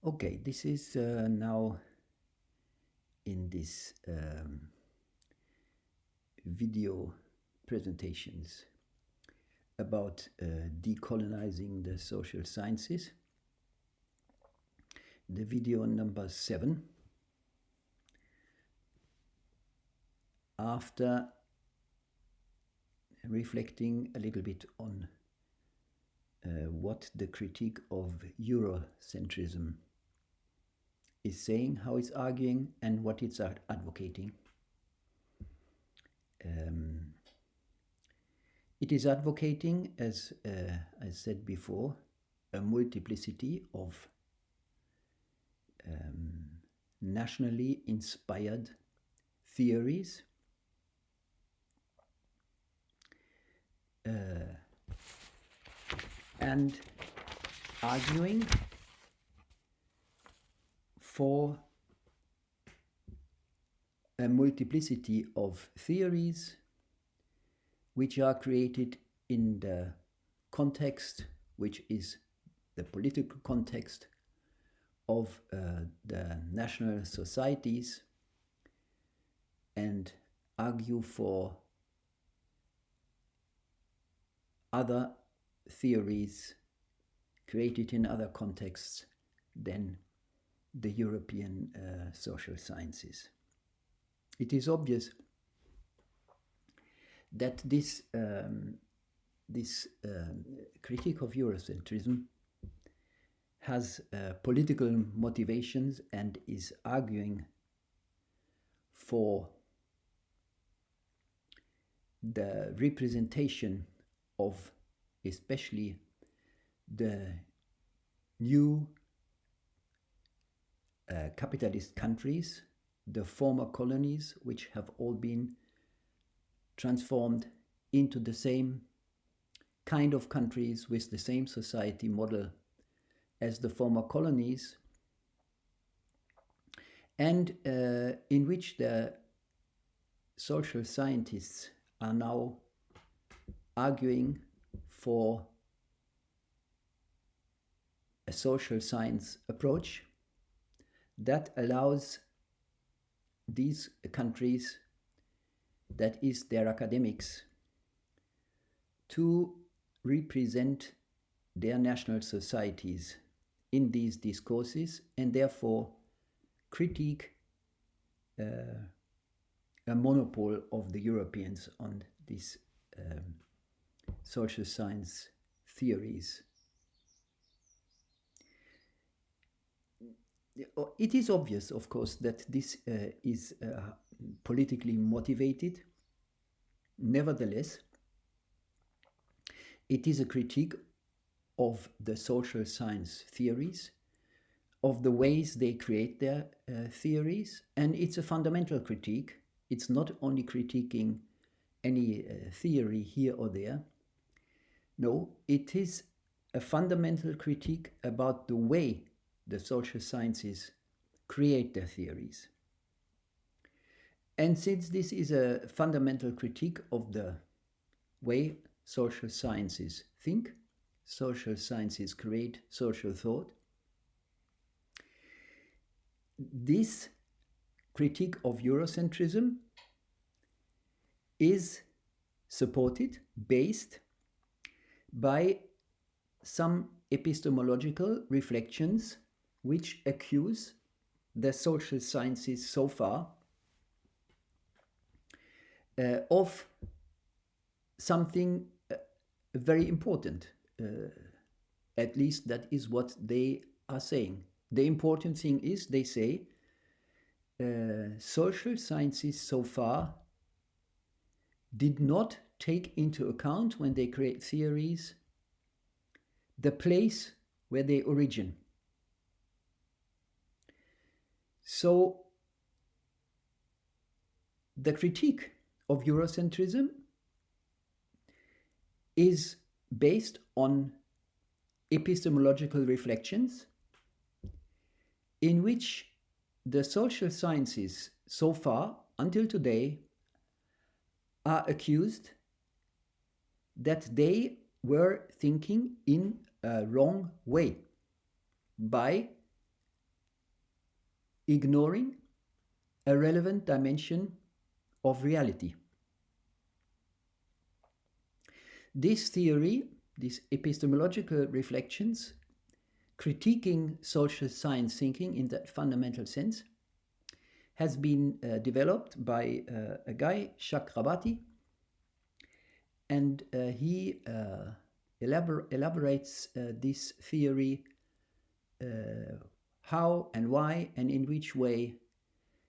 Okay, this is now in this video presentations about decolonizing the social sciences. The video number 7. After reflecting a little bit on what the critique of Eurocentrism is saying, how it's arguing, and what it's advocating. It is advocating, as I said before, a multiplicity of nationally inspired theories and arguing for a multiplicity of theories which are created in the context, which is the political context of the national societies, and argue for other theories created in other contexts than the European social sciences. It is obvious that this critique of Eurocentrism has political motivations and is arguing for the representation of especially the new capitalist countries, the former colonies, which have all been transformed into the same kind of countries with the same society model as the former colonies, and in which the social scientists are now arguing for a social science approach that allows these countries, that is their academics, to represent their national societies in these discourses and therefore critique a monopole of the Europeans on these social science theories. It is obvious, of course, that this is politically motivated. Nevertheless, it is a critique of the social science theories, of the ways they create their theories, and it's a fundamental critique. It's not only critiquing any theory here or there. No, it is a fundamental critique about the way the social sciences create their theories. And since this is a fundamental critique of the way social sciences think, social sciences create social thought, this critique of Eurocentrism is supported, based by some epistemological reflections which accuse the social sciences so far of something very important. At least that is what they are saying. The important thing is, they say, social sciences so far did not take into account, when they create theories, the place where they origin. So the critique of Eurocentrism is based on epistemological reflections in which the social sciences so far, until today, are accused that they were thinking in a wrong way by ignoring a relevant dimension of reality. This theory, these epistemological reflections, critiquing social science thinking in that fundamental sense, has been developed by a guy, Chakrabarty, and he elaborates this theory, how and why and in which way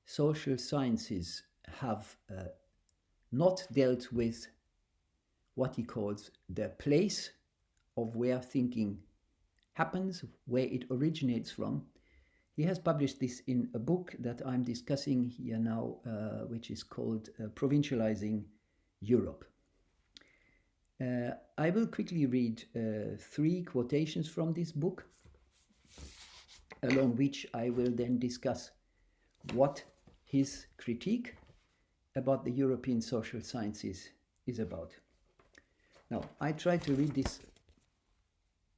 social sciences have not dealt with what he calls the place of where thinking happens, where it originates from. He has published this in a book that I'm discussing here now, which is called Provincializing Europe. I will quickly read 3 quotations from this book, along which I will then discuss what his critique about the European social sciences is about. Now, I try to read this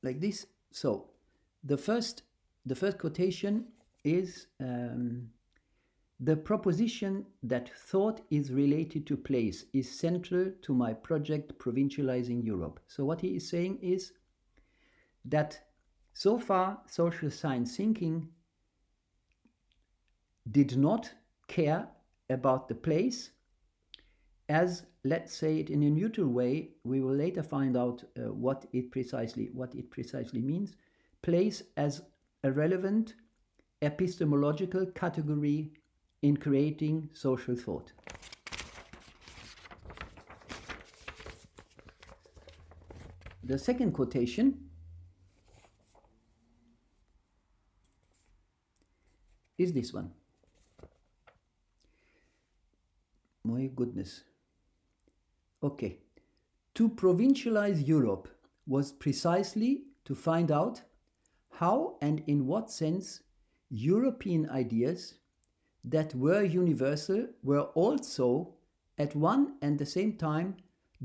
like this. So, the first quotation is the proposition that thought is related to place is central to my project Provincializing Europe. So what he is saying is that so far social science thinking did not care about the place as, let's say it in a neutral way. We will later find out what it precisely means. Place as a relevant epistemological category in creating social thought. The second quotation is this one. My goodness. Okay. To provincialize Europe was precisely to find out how and in what sense European ideas that were universal were also at one and the same time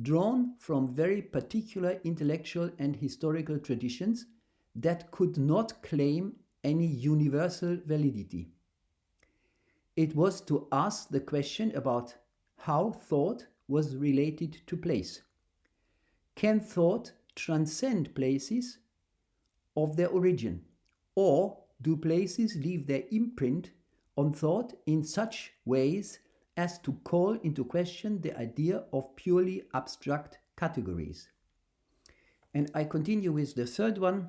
drawn from very particular intellectual and historical traditions that could not claim any universal validity. It was to ask the question about how thought was related to place. Can thought transcend places of their origin, or do places leave their imprint on thought in such ways as to call into question the idea of purely abstract categories? And I continue with the third one,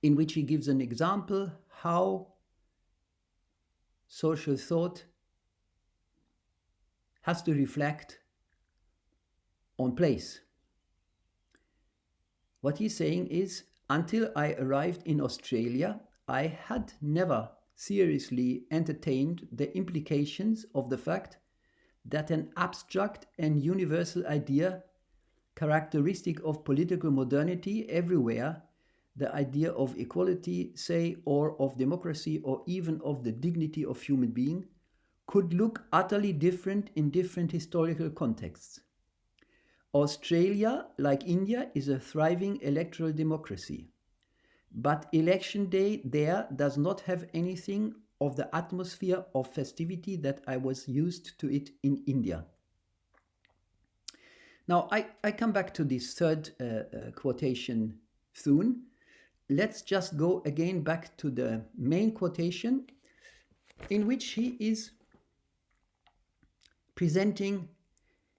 in which he gives an example how social thought has to reflect on place. What he's saying is, until I arrived in Australia, I had never seriously entertained the implications of the fact that an abstract and universal idea, characteristic of political modernity everywhere, the idea of equality, say, or of democracy, or even of the dignity of human being, could look utterly different in different historical contexts. Australia, like India, is a thriving electoral democracy. But election day there does not have anything of the atmosphere of festivity that I was used to it in India. Now, I come back to this third quotation soon. Let's just go again back to the main quotation, in which he is presenting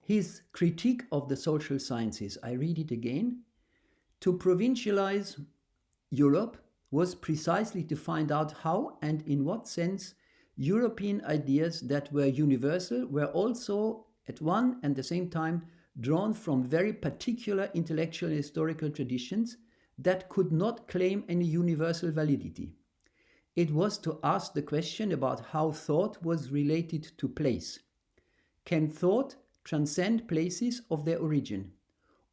his critique of the social sciences. I read it again. To provincialize Europe was precisely to find out how and in what sense European ideas that were universal were also at one and the same time drawn from very particular intellectual and historical traditions that could not claim any universal validity. It was to ask the question about how thought was related to place. Can thought transcend places of their origin?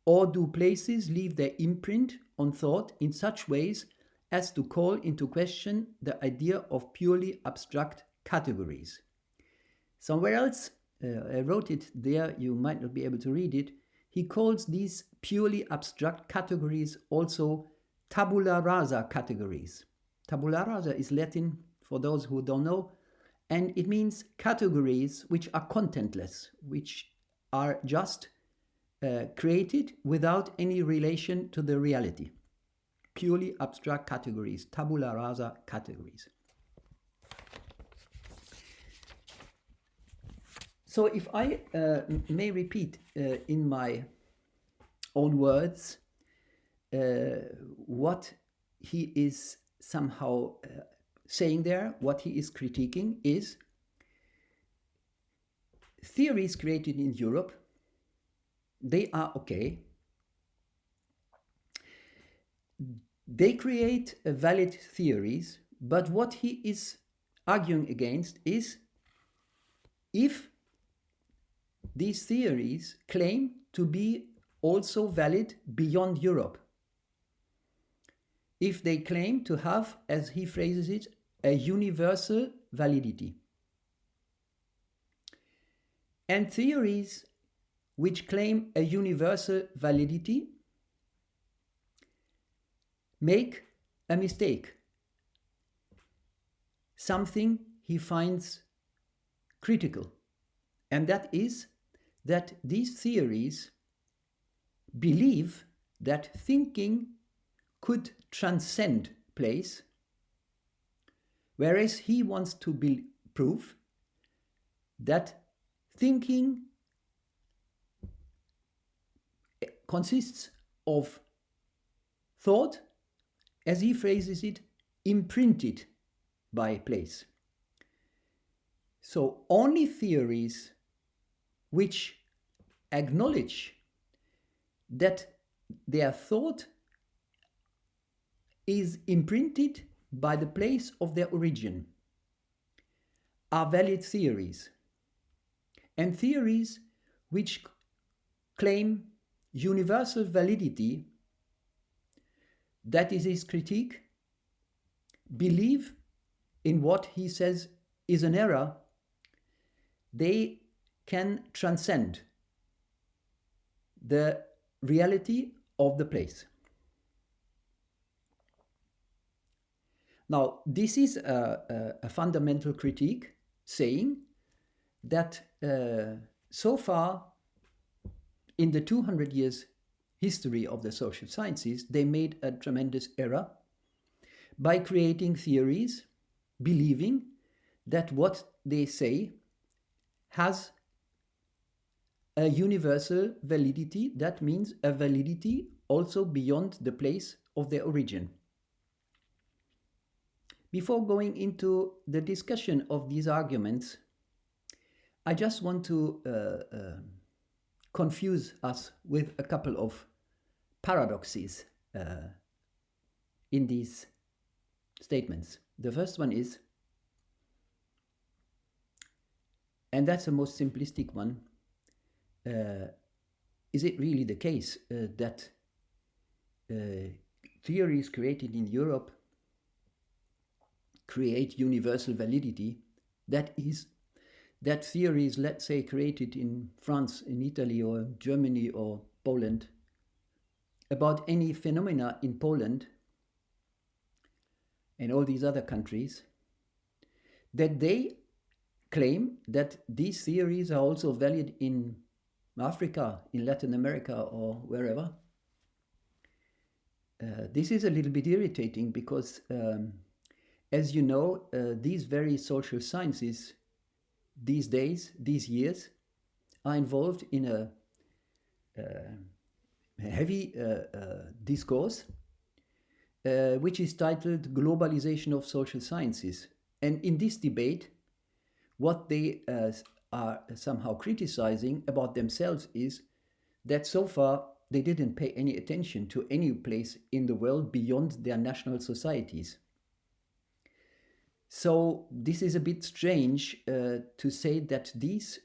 Or do places leave their imprint on thought in such ways as to call into question the idea of purely abstract categories? Somewhere else, I wrote it there, you might not be able to read it, he calls these purely abstract categories also tabula rasa categories. Tabula rasa is Latin for those who don't know. And it means categories which are contentless, which are just created without any relation to the reality. Purely abstract categories, tabula rasa categories. So if I may repeat in my own words what he is somehow saying there, what he is critiquing is theories created in Europe. They are okay. They create valid theories, but what he is arguing against is if these theories claim to be also valid beyond Europe. If they claim to have, as he phrases it, a universal validity. And theories which claim a universal validity make a mistake. Something he finds critical. And that is that these theories believe that thinking could transcend place, whereas he wants to prove that thinking consists of thought, as he phrases it, imprinted by place. So only theories which acknowledge that their thought is imprinted by the place of their origin are valid theories. And theories which claim universal validity, that is his critique, believe in what he says is an error. They can transcend the reality of the place. Now, this is a fundamental critique saying that so far in the 200 years history of the social sciences, they made a tremendous error by creating theories, believing that what they say has a universal validity. That means a validity also beyond the place of their origin. Before going into the discussion of these arguments, I just want to confuse us with a couple of paradoxes in these statements. The first one is, and that's the most simplistic one, is it really the case that theories created in Europe create universal validity? That is, that theories, let's say, created in France, in Italy, or Germany, or Poland, about any phenomena in Poland and all these other countries, that they claim that these theories are also valid in Africa, in Latin America, or wherever. This is a little bit irritating because, as you know, these very social sciences these days, these years, are involved in a heavy discourse which is titled Globalization of Social Sciences. And in this debate, what they are somehow criticizing about themselves is that so far they didn't pay any attention to any place in the world beyond their national societies. So this is a bit strange to say that these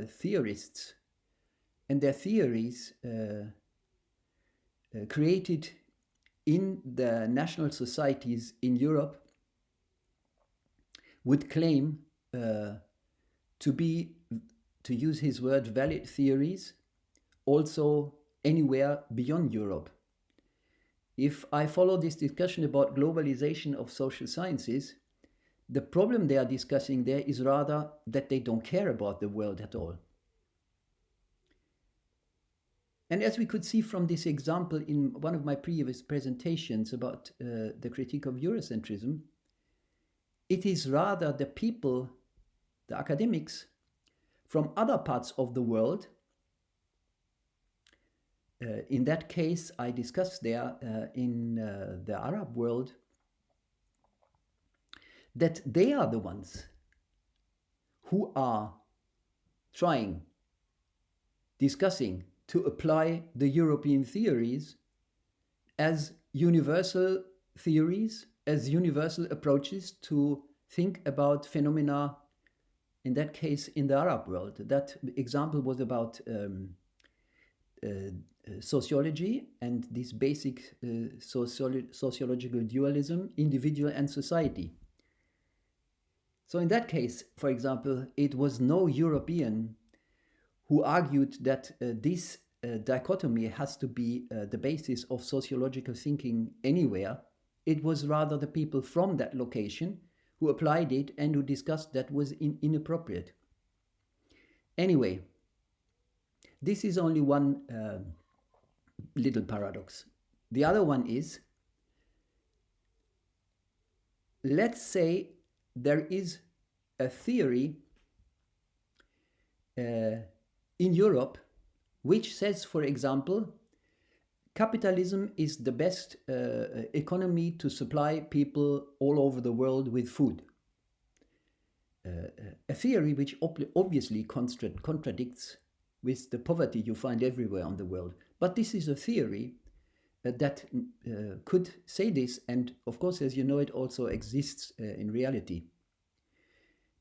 theorists and their theories created in the national societies in Europe would claim to be, to use his word, valid theories also anywhere beyond Europe. If I follow this discussion about globalization of social sciences, The problem they are discussing there is rather that they don't care about the world at all. And as we could see from this example in one of my previous presentations about the critique of Eurocentrism, it is rather the people, the academics, from other parts of the world. In that case, I discussed there in the Arab world, that they are the ones who are trying, discussing to apply the European theories as universal theories, as universal approaches to think about phenomena, in that case, in the Arab world. That example was about sociology and this basic sociological dualism, individual and society. So in that case, for example, it was no European who argued that this dichotomy has to be the basis of sociological thinking anywhere. It was rather the people from that location who applied it and who discussed that was inappropriate. Anyway, this is only one little paradox. The other one is, let's say there is a theory in Europe which says, for example, capitalism is the best economy to supply people all over the world with food. A theory which obviously contradicts with the poverty you find everywhere on the world. But this is a theory that could say this, and of course, as you know, it also exists in reality.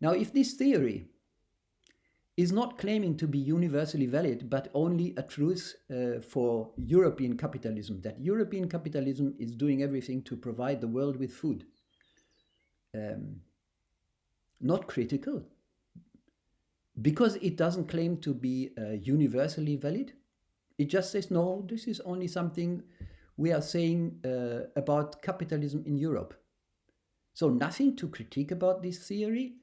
Now, if this theory is not claiming to be universally valid, but only a truth for European capitalism, that European capitalism is doing everything to provide the world with food, not critical, because it doesn't claim to be universally valid. It just says, no, this is only something we are saying about capitalism in Europe. So nothing to critique about this theory,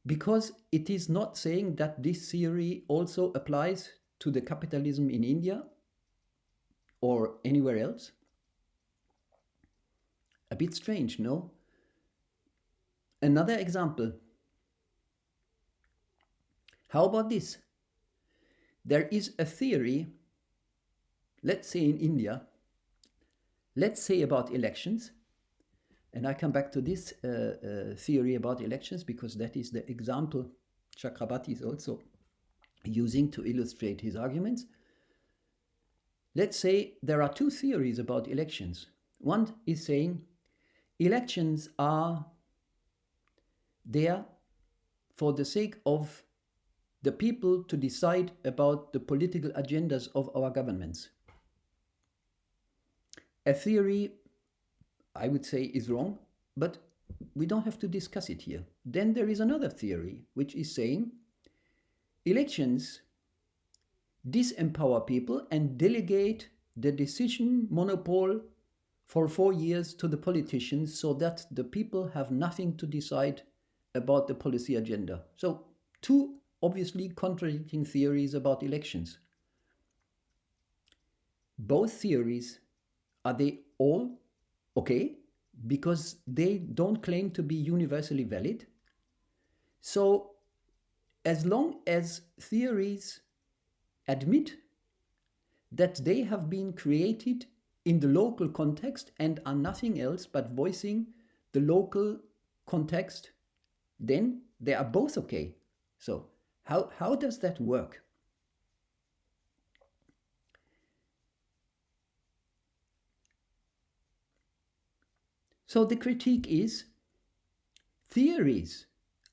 because it is not saying that this theory also applies to the capitalism in India or anywhere else. A bit strange, no? Another example. How about this? There is a theory, let's say in India, let's say about elections, and I come back to this theory about elections because that is the example Chakrabarti is also using to illustrate his arguments. Let's say there are two theories about elections. One is saying elections are there for the sake of the people to decide about the political agendas of our governments. A theory, I would say, is wrong, but we don't have to discuss it here. Then there is another theory, which is saying elections disempower people and delegate the decision monopole for 4 years to the politicians so that the people have nothing to decide about the policy agenda. So two obviously contradicting theories about elections. Both theories, are they all okay? Because they don't claim to be universally valid. So as long as theories admit that they have been created in the local context and are nothing else but voicing the local context, then they are both okay. So how does that work? So the critique is theories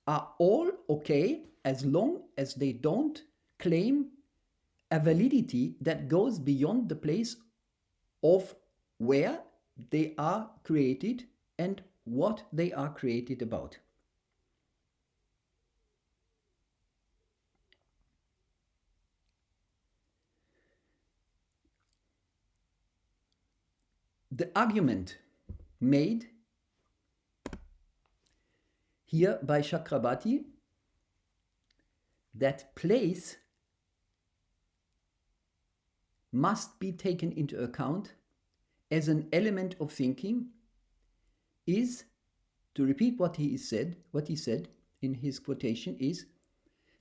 are all okay as long as they don't claim a validity that goes beyond the place of where they are created and what they are created about. The argument made here by Chakrabarti that place must be taken into account as an element of thinking is, to repeat what he said in his quotation, is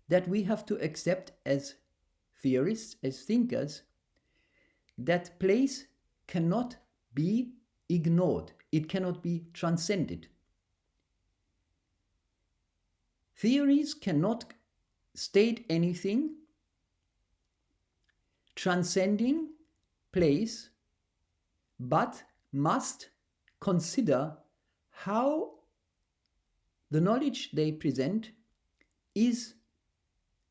that we have to accept as theorists, as thinkers, that place cannot be ignored. It cannot be transcended. Theories cannot state anything transcending place, but must consider how the knowledge they present is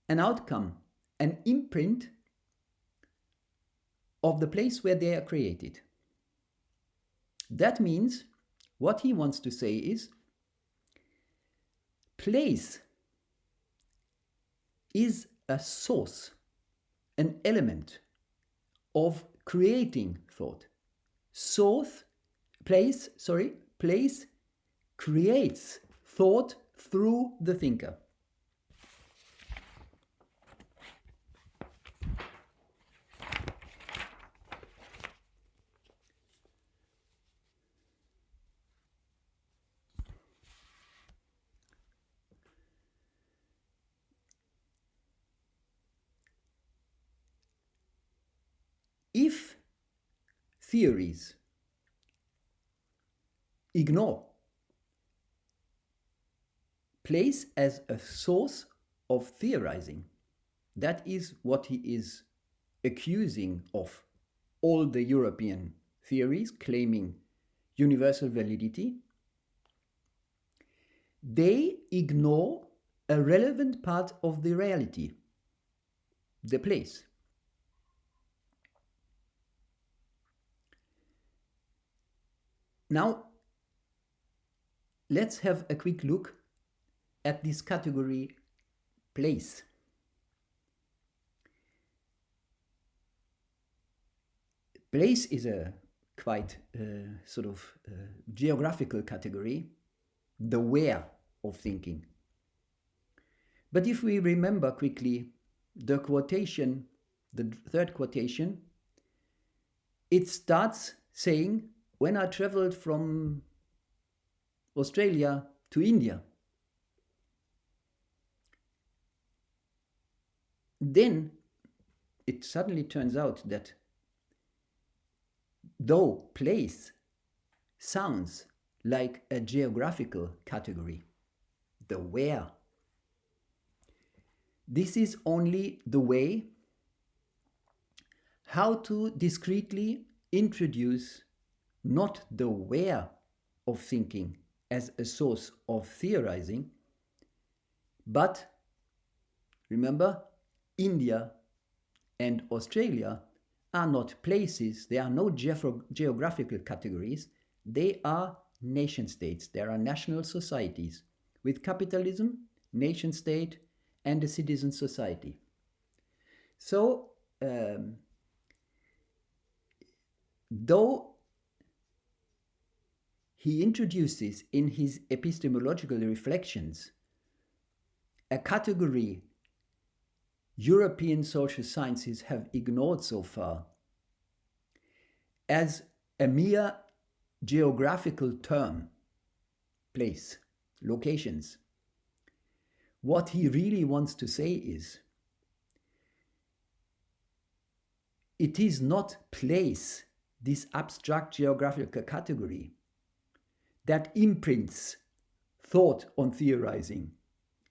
an outcome, an imprint of the place where they are created. That means what he wants to say is place is a source, an element of creating thought. Place creates thought through the thinker. If theories ignore place as a source of theorizing, that is what he is accusing of all the European theories claiming universal validity, they ignore a relevant part of the reality, the place. Now, let's have a quick look at this category, place. Place is a quite geographical category, the where of thinking. But if we remember quickly the quotation, the third quotation, it starts saying, when I traveled from Australia to India, then it suddenly turns out that though place sounds like a geographical category, the where, this is only the way how to discreetly introduce not the where of thinking as a source of theorizing, but remember, India and Australia are not places, they are no geographical categories, they are nation states, they are national societies with capitalism, nation state, and a citizen society. So, though he introduces in his epistemological reflections a category European social sciences have ignored so far as a mere geographical term, place, locations. What he really wants to say is, it is not place, this abstract geographical category, that imprints thought on theorizing.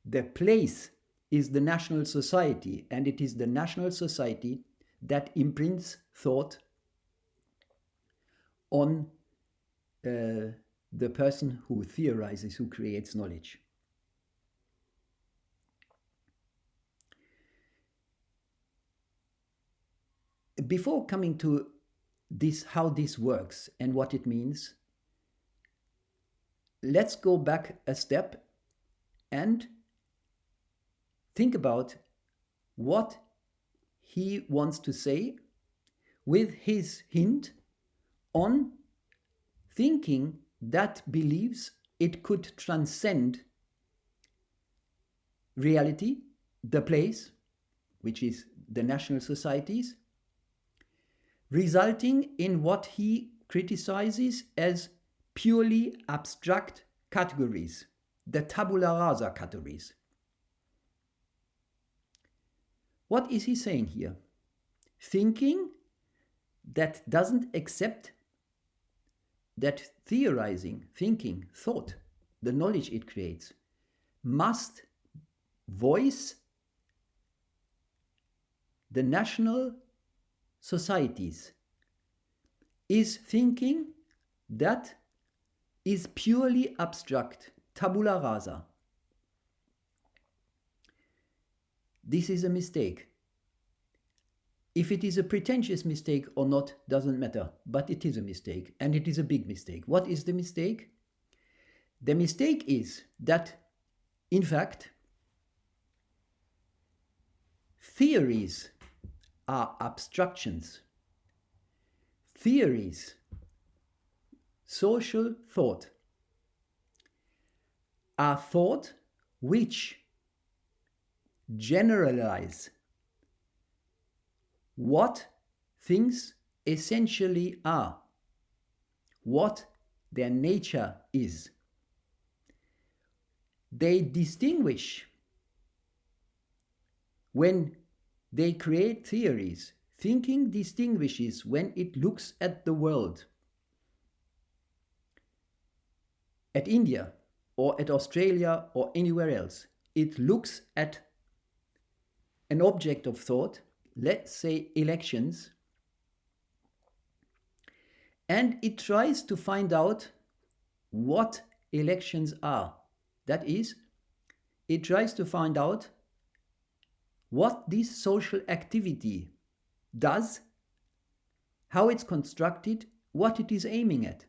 The place is the national society, and it is the national society that imprints thought on the person who theorizes, who creates knowledge. Before coming to this, how this works and what it means, let's go back a step and think about what he wants to say with his hint on thinking that believes it could transcend reality, the place, which is the national societies, resulting in what he criticizes as purely abstract categories, the tabula rasa categories. What is he saying here? Thinking that doesn't accept that theorizing, thinking, thought, the knowledge it creates, must voice the national societies, is thinking that is purely abstract, tabula rasa. This is a mistake. If it is a pretentious mistake or not doesn't matter, but it is a mistake, and it is a big mistake. What is the mistake? The mistake is that, in fact, theories are abstractions. Theories, social thought, are thought which generalize what things essentially are, what their nature is. They distinguish when they create theories. Thinking distinguishes when it looks at the world, at India or at Australia or anywhere else. It looks at an object of thought, let's say elections, and it tries to find out what elections are. That is, it tries to find out what this social activity does, how it's constructed, what it is aiming at.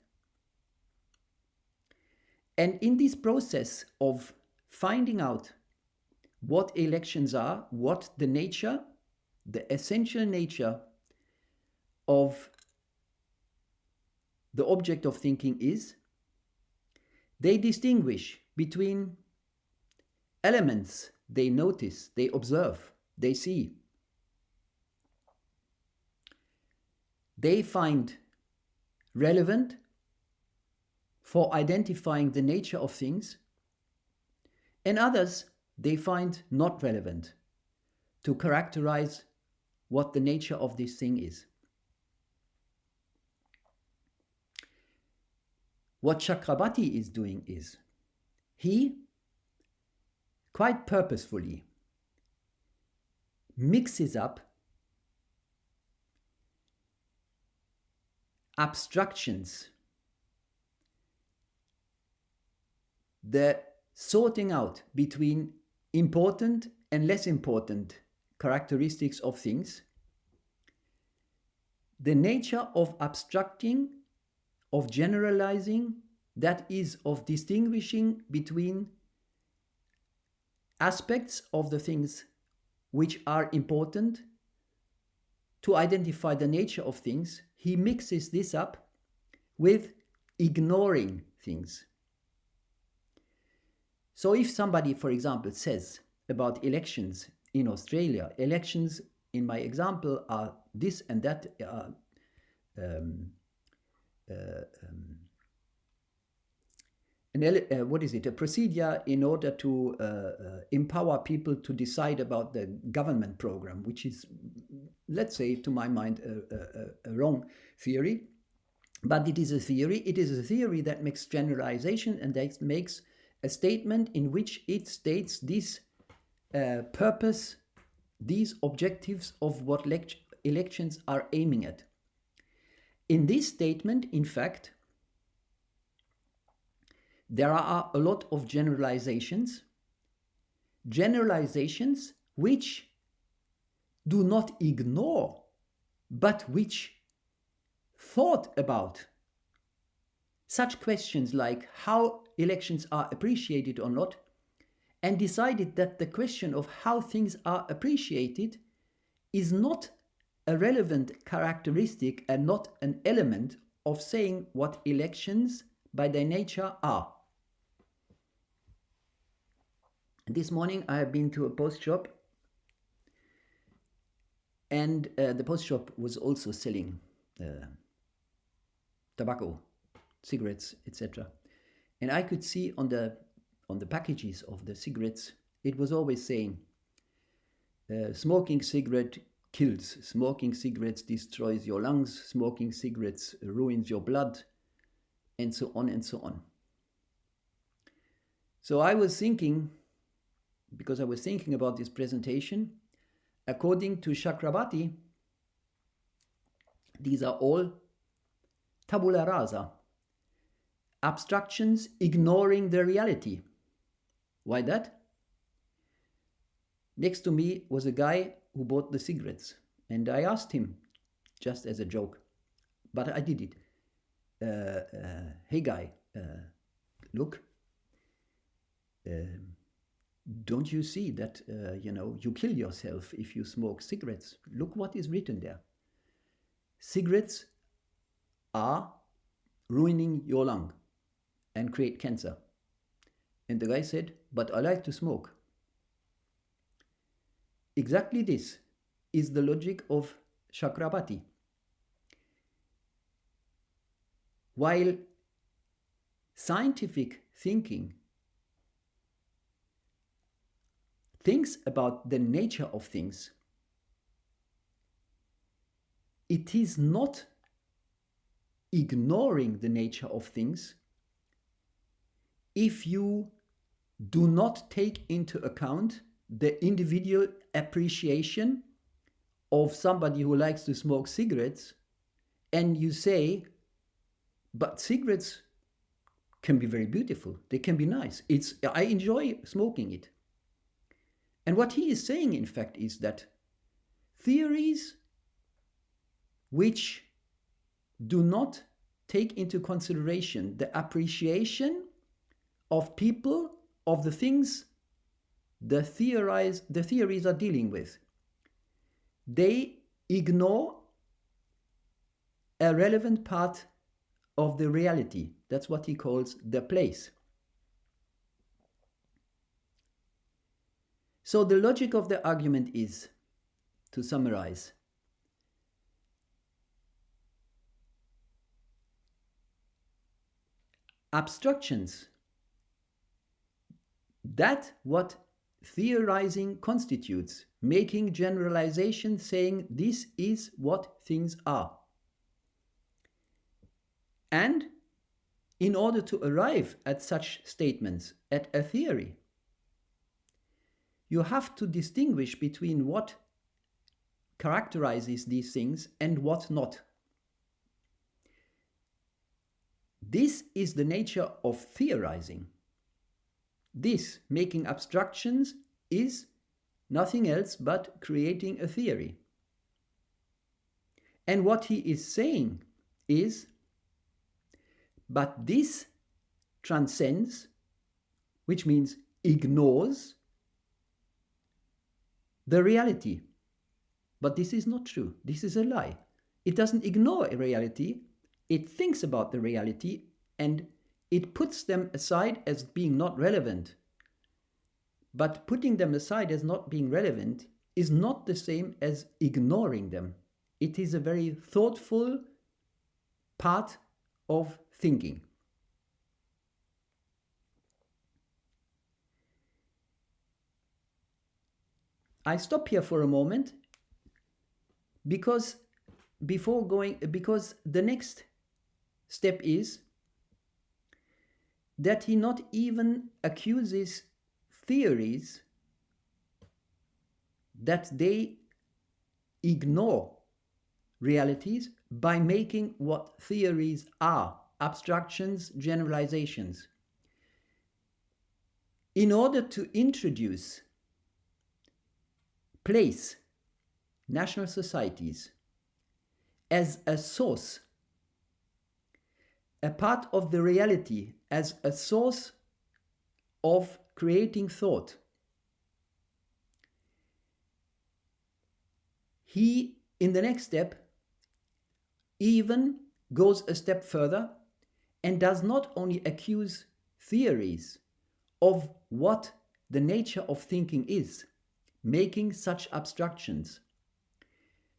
And in this process of finding out what elections are, what the nature, the essential nature of the object of thinking is, they distinguish between elements they notice, they observe, they see. They find relevant for identifying the nature of things, and others they find not relevant to characterize what the nature of this thing is. What Chakrabarty is doing is, he quite purposefully mixes up abstractions, the sorting out between important and less important characteristics of things, the nature of abstracting, of generalizing, that is, of distinguishing between aspects of the things which are important to identify the nature of things. He mixes this up with ignoring things. So if somebody, for example, says about elections in Australia, elections in my example are this and that, a procedure in order to empower people to decide about the government program, which is, let's say, to my mind, a wrong theory. But it is a theory. It is a theory that makes generalization and that makes a statement in which it states this purpose, these objectives of what elections are aiming at. In this statement, in fact, there are a lot of generalizations which do not ignore, but which thought about such questions like how elections are appreciated or not, and decided that the question of how things are appreciated is not a relevant characteristic and not an element of saying what elections by their nature are. This morning I have been to a post shop, and the post shop was also selling tobacco, cigarettes, etc. And I could see on the packages of the cigarettes, it was always saying, smoking cigarette kills, smoking cigarettes destroys your lungs, smoking cigarettes ruins your blood, and so on and so on. So I was thinking, because I was thinking about this presentation, according to Chakrabarti, these are all tabula rasa, abstractions ignoring the reality. Why that? Next to me was a guy who bought the cigarettes, and I asked him, just as a joke, but I did it. Hey guy, look, don't you see that you kill yourself if you smoke cigarettes? Look what is written there. Cigarettes are ruining your lung and create cancer. And the guy said, but I like to smoke. Exactly this is the logic of Chakrabarti. While scientific thinking thinks about the nature of things, it is not ignoring the nature of things if you do not take into account the individual appreciation of somebody who likes to smoke cigarettes, and you say, but cigarettes can be very beautiful, they can be nice, I enjoy smoking it. And what he is saying, in fact, is that theories which do not take into consideration the appreciation of people of the things the theories are dealing with, they ignore a relevant part of the reality. That's what he calls the place. So the logic of the argument is, to summarize, abstractions, that what theorizing constitutes, making generalizations, saying this is what things are. And in order to arrive at such statements, at a theory, you have to distinguish between what characterizes these things and what not. This is the nature of theorizing. This, making abstractions, is nothing else but creating a theory. And what he is saying is, but this transcends, which means ignores, the reality. But this is not true. This is a lie. It doesn't ignore a reality. It thinks about the reality and it puts them aside as being not relevant. But putting them aside as not being relevant is not the same as ignoring them. It is a very thoughtful part of thinking. I stop here for a moment because the next step is that he not even accuses theories that they ignore realities by making what theories are, abstractions, generalizations. In order to introduce place national societies as a source, a part of the reality, as a source of creating thought, he, in the next step, even goes a step further and does not only accuse theories of what the nature of thinking is, making such abstractions.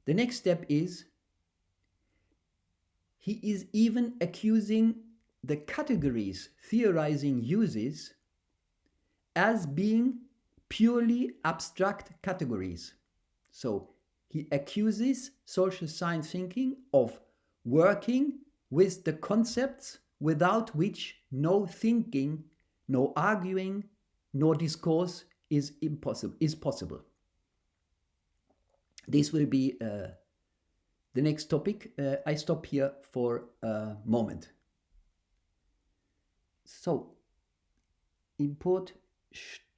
The next step is he is even accusing the categories theorizing uses as being purely abstract categories. So he accuses social science thinking of working with the concepts without which no thinking, no arguing, no discourse is possible. This will be the next topic. I stop here for a moment. So, Import